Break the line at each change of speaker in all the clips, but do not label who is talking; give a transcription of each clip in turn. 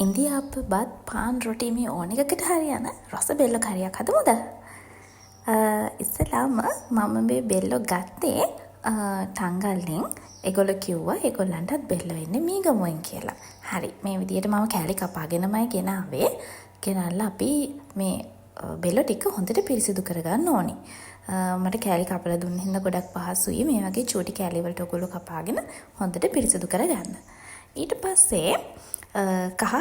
ඉන්දියාප්ප බත් පාන් රොටි මේ ඕන එකකට හරියන රස බෙල්ලෝ කරියක් හදමුද? ඉස්සෙල්ලාම මම මේ බෙල්ලෝ ගත්තේ තංගල්ලෙන්. ඒගොල්ලෝ කිව්වා ඒගොල්ලන්ටත් බෙල්ලෝ වෙන්නේ මීගමුවෙන් කියලා. හරි. මේ විදිහට මම කෑලි කපාගෙනමයි ගෙනාවේ. ගෙනල්ලා අපි මේ බෙල්ලෝ ටික හොඳට පිරිසිදු කරගන්න ඕනේ. මට කෑලි කපලා දුන්න හින්දා ගොඩක් පහසුයි. මේ වගේ චූටි කෑලි වලට ඔයගොල්ලෝ කපාගෙන හොඳට පිරිසිදු කරගන්න. ඊට පස්සේ කහ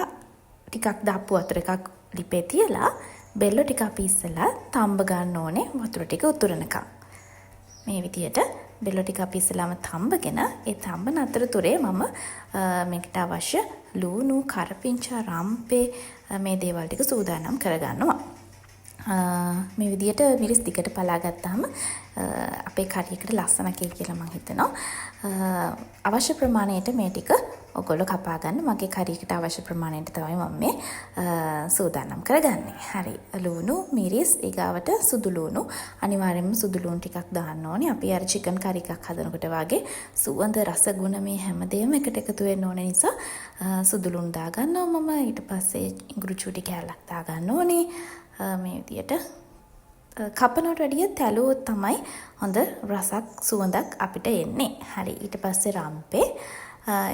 ටිකක් දාපු වතුර එකක් ලිපේ තියලා බෙල්ලෝ ටික අපි ඉස්සලා තම්බ ගන්න ඕනේ වතුර ටික උතුරනකම්. මේ විදියට බෙල්ලෝ ටික අපි ඉස්සලාම තම්බගෙන ඒ තම්බන අතරතුරේ මම මේකට අවශ්‍ය ලුණු, කරපිංචා, රම්පේ මේ දේවල් ටික සූදානම් කරගන්නවා. මේ විදියට මිරිස් දිගට පලා ගත්තාම අපේ කරියකට ලස්සනකයි කියලා මම හිතනවා. අවශ්‍ය ප්‍රමාණයට මේ ටික ඔයගොල්ලෝ කපා ගන්න. මගේ කරියකට අවශ්‍ය ප්‍රමාණයට තමයි මම මේ සූදානම් කරගන්නේ. හරි. ලුණු, මිරිස්, ඊගාවට සුදු ලුණු. අනිවාර්යයෙන්ම සුදු ලුණු ටිකක් දාන්න ඕනේ. අපි අර චිකන් කරි එකක් හදනකොට වගේ සුවඳ, රස, ගුණ මේ හැමදේම එකට එකතු වෙන්න ඕන නිසා සුදු ලුණු දා ගන්නවා මම. ඊට පස්සේ ඉඟුරු චූටි කෑල්ලක් දා ගන්න ඕනේ. මේ විදියට කපනට වැඩිය තැලුවොත් තමයි හොඳ රසක් සුවඳක් අපිට එන්නේ. හරි. ඊට පස්සේ රම්පේ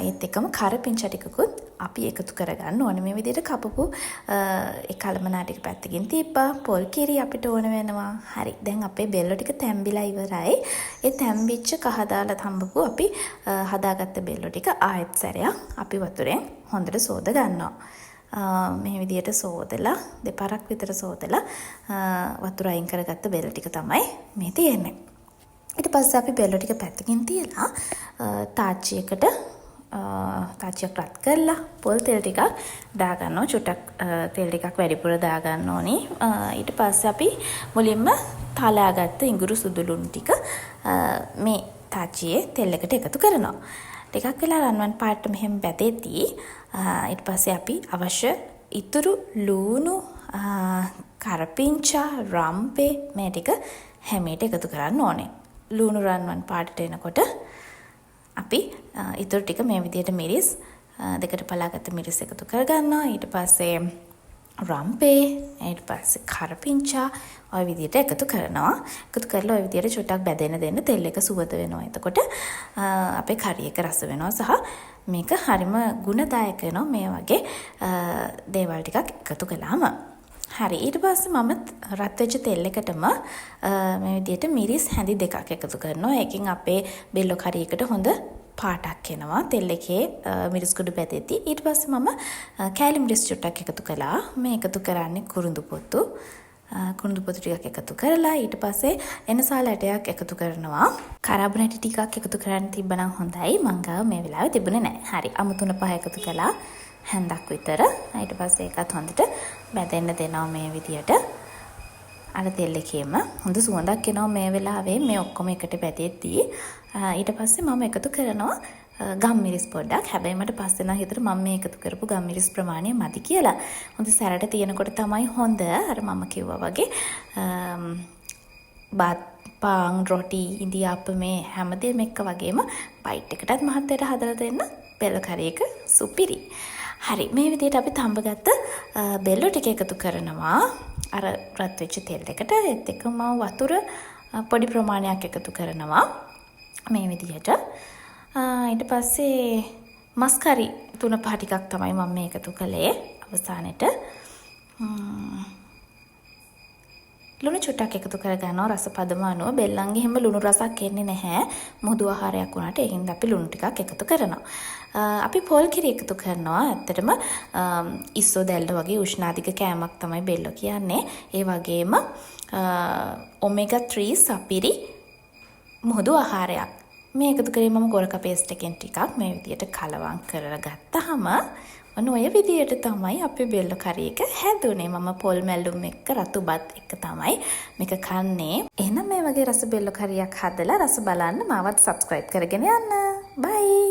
ඒත් එකම කරපිංචා ටිකකුත් අපි එකතු කරගන්න ඕනේ. මේ විදිහට කපපු ඒ කලමනා ටික පැත්තකින් තියපා. පොල් කිරි අපිට ඕන වෙනවා. හරි. දැන් අපේ බෙල්ලෝ ටික තැම්බිලා ඉවරයි. ඒ තැම්බිච්ච කහ දාලා තඹපු අපි හදාගත්ත බෙල්ලෝ ටික ආයෙත් සැරයක් අපි වතුරෙන් හොඳට සෝද ගන්නවා. මේ විදියට සෝදලා දෙපාරක් විතර සෝදලා වතුර අයින් කරගත්ත බෙල්ල ටික තමයි මේ තියෙන්නේ. ඊට පස්සේ අපි බෙල්ල ටික පැත්තකින් තියලා තාච්චියකට තාච්චියක් රත් කරලා පොල් තෙල් ටිකක් දා ගන්නවා. චුට්ටක් තෙල් ටිකක් වැඩිපුර දා ගන්න ඕනේ. ඊට පස්සේ අපි මුලින්ම තලාගත්ත ඉඟුරු සුදු ලුණු ටික මේ තාච්චියේ තෙල් එකට එකතු කරනවා. ටිකක් වෙලා රන්වන් පාට මෙහෙම බැදෙද්දී ඊට පස්සේ අපි අවශ්‍ය ඉතුරු ලුණු, කරපිංචා, රම්පේ මේ ටික හැමයට එකතු කරන්න ඕනේ. ලුණු රන්වන් පාටට එනකොට අපි ඉතුරු ටික මේ විදියට මිරිස් දෙකට පලාගත්ත මිරිස් එකතු කරගන්නවා. ඊට පස්සේ රම්පේ, ඊට පස්සේ කරපිංචා ඔය විදියට එකතු කරනවා. එකතු කරලා ඔය විදියට චුට්ටක් බැදෙන්න දෙන්න තෙල් එක සුවඳ වෙනවා. එතකොට අපේ කරි එක රස වෙනවා සහ මේක හරිම ගුණදායක වෙනවා මේ වගේ දේවල් ටිකක් එකතු කළාම. හරි. ඊට පස්සේ මම රත් වෙච්ච තෙල් එකටම මේ විදියට මිරිස් හැඳි දෙකක් එකතු කරනවා. ඒකෙන් අපේ බෙල්ලෝ කරි එකට හොඳ පාටක් එනවා තෙල් එකේ මිරිස් කුඩු බැදෙද්දී. ඊට පස්සේ මම කෑලි මිරිස් චුට්ටක් එකතු කළා. මේ එකතු කරන්නේ කුරුඳු පොතු ටිකක් එකතු කරලා ඊට පස්සේ එනසාල ඇටයක් එකතු කරනවා. කරාබු නැටි ටිකක් එකතු කරන්න තිබ්බනම් හොඳයි. මං ගාව මේ වෙලාවේ තිබුණේ නැහැ. හරි. අමු 3-5 එකතු කළා හැන්දක් විතර. ඊට පස්සේ ඒකත් හොඳට බැදෙන්න දෙනවා මේ විදියට. අර තෙල් එකේම හොඳ සුවඳක් එනවා මේ වෙලාවේ මේ ඔක්කොම එකට බැදෙද්දී. ඊට පස්සේ මම එකතු කරනවා ගම්මිරිස් පොඩ්ඩක්. හැබැයි මට පස්සේ නම් හිතට මම මේ එකතු කරපු ගම්මිරිස් ප්‍රමාණය මදි කියලා. හොඳ සැරට තියෙනකොට තමයි හොඳ. අර මම කිව්වා වගේ බත්, පාන්, රොටි, ඉන්දියාප්ප මේ හැමදේම එක්ක වගේම බයිට් එකටත් මහත්තයට හදලා දෙන්න බෙල්ල කරි එක සුපිරි. හරි. මේ විදිහට අපි තඹගත්ත බෙල්ලෝ ටික එකතු කරනවා. අර රත් වෙච්ච තෙල් එකට ඒත් එක්කම වතුර පොඩි ප්‍රමාණයක් එකතු කරනවා. මේ විදිහට. ඊට පස්සේ මස් කරි 3-5 ටිකක් තමයි මම මේ එකතු කළේ අවසානෙට. ලුණු චුට්ටක් එකතු කරගන්නවා රස පදම අනුව. බෙල්ලන්ගේ හැම ලුණු රසක් එන්නේ නැහැ. මුහුදු ආහාරයක් වුණාට ඒකින්ද අපි ලුණු ටිකක් එකතු කරනවා. අපි පොල් කිරි එකතු කරනවා. ඇත්තටම ඉස්සෝ දැල්ල වගේ උෂ්ණාධික කෑමක් තමයි බෙල්ලෝ කියන්නේ. ඒ වගේම ඔමෙගා 3 සපිරි මුහුදු ආහාරයක්. මේ එකතු කරේ මම ගොරක පේස්ට් එකෙන් ටිකක් මේ විදියට කලවම් කරලා ගත්තාම ඔන්න ඔය විදියට තමයි අපේ බෙල්ලෝ කරි එක හැදුනේ. මම පොල් මැල්ලුම් එක්ක රතු බත් එක්ක තමයි මේක කන්නේ. එහෙනම් මේ වගේ රස බෙල්ලෝ කරියක් හදලා රස බලන්න මාවත් සබ්ස්ක්‍රයිබ් කරගෙන යන්න. බයි.